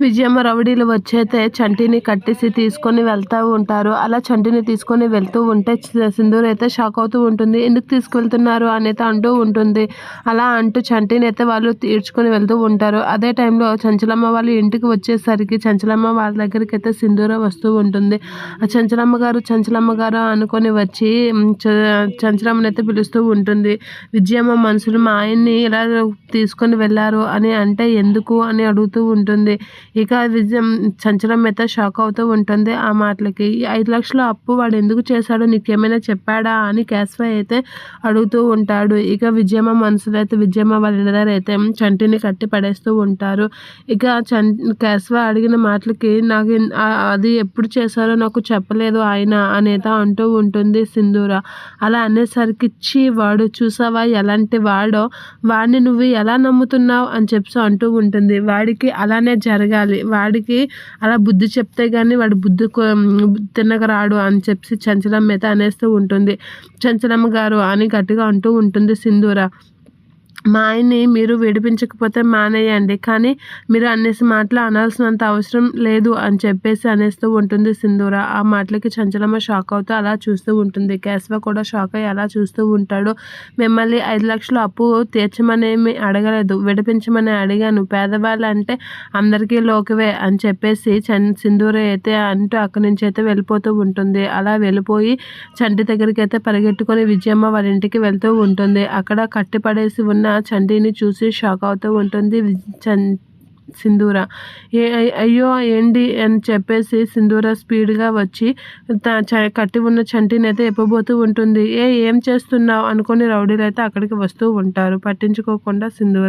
విజయమ్మ రౌడీలు వచ్చైతే చంటిని కట్టేసి తీసుకొని వెళ్తూ ఉంటారు. అలా చంటిని తీసుకొని వెళ్తూ ఉంటే సింధూర అయితే షాక్ అవుతూ ఉంటుంది. ఎందుకు తీసుకువెళ్తున్నారు అనేది అంటూ ఉంటుంది. అలా అంటూ చంటిని అయితే వాళ్ళు తీర్చుకొని వెళ్తూ ఉంటారు. అదే టైంలో చంచలమ్మ వాళ్ళు ఇంటికి వచ్చేసరికి చంచలమ్మ వాళ్ళ దగ్గరికి అయితే సింధూర వస్తూ ఉంటుంది. ఆ చంచలమ్మ గారు అనుకొని వచ్చి చంచలమ్మని అయితే పిలుస్తూ ఉంటుంది. విజయమ్మ మనుషులు మా ఆయన్ని ఇలా తీసుకొని వెళ్ళారు అని అంటే ఎందుకు అని అడుగుతూ ఉంటుంది. ఇక చంచలమ్మ అయితే షాక్ అవుతూ ఉంటుంది ఆ మాటలకి. 5 లక్షల అప్పు వాడు ఎందుకు చేశాడో నీకేమైనా చెప్పాడా అని కేశవ అయితే అడుగుతూ ఉంటాడు. ఇక విజయమ్మ మనసులో అయితే విజయమ్మ వాళ్ళ ఇంటి అయితే చంటిని కట్టి పడేస్తూ ఉంటారు. ఇక కేశవ అడిగిన మాటలకి నాకు అది ఎప్పుడు చేశారో నాకు చెప్పలేదు ఆయన అనేది అంటూ ఉంటుంది సింధూర. అలా అనేసరికి వాడు చూసావా ఎలాంటి వాడో, వాడిని నువ్వు ఎలా నమ్ముతున్నావు అని చెప్పి అంటూ ఉంటుంది. వాడికి అలానే జరగాలి, వాడికి అలా బుద్ధి చెప్తే కానీ వాడు తిన్నక రాడు అని చెప్పి చంచలమ్మ అయితే అనేస్తూ ఉంటుంది. చంచలమ్మ గారు అని గట్టిగా అంటూ ఉంటుంది సింధూర. మా ఆయన్ని మీరు విడిపించకపోతే మానేయండి, కానీ మీరు అనేసి మాటలు అనాల్సినంత అవసరం లేదు అని చెప్పేసి అనేస్తూ ఉంటుంది సింధూర. ఆ మాటలకి చంచలమ్మ షాక్ అవుతూ అలా చూస్తూ ఉంటుంది. కేశవ కూడా షాక్ అయ్యి అలా చూస్తూ ఉంటాడు. మిమ్మల్ని 5 లక్షలు అప్పు తీర్చమనేమి అడగలేదు, విడిపించమని అడిగాను, పేదవాళ్ళు అంటే అందరికీ లోకువే అని చెప్పేసి సింధూర అయితే అంటూ అక్కడి నుంచి అయితే వెళ్ళిపోతూ ఉంటుంది. అలా వెళ్ళిపోయి చంటి దగ్గరికి అయితే పరిగెట్టుకొని విజయమ్మ వాళ్ళ ఇంటికి వెళ్తూ ఉంటుంది. అక్కడ కట్టిపడేసి ఉన్న చంటిని చూసి షాక్ అవుతూ ఉంటుంది సింధూర. అయ్యో ఏంటి అని చెప్పేసి సింధూర స్పీడ్గా వచ్చి కట్టి ఉన్న చంటిని అయితే ఎప్పబోతూ ఉంటుంది. ఏం చేస్తున్నావు అనుకుని రౌడీలు అయితే అక్కడికి వస్తూ ఉంటారు. పట్టించుకోకుండా సింధూర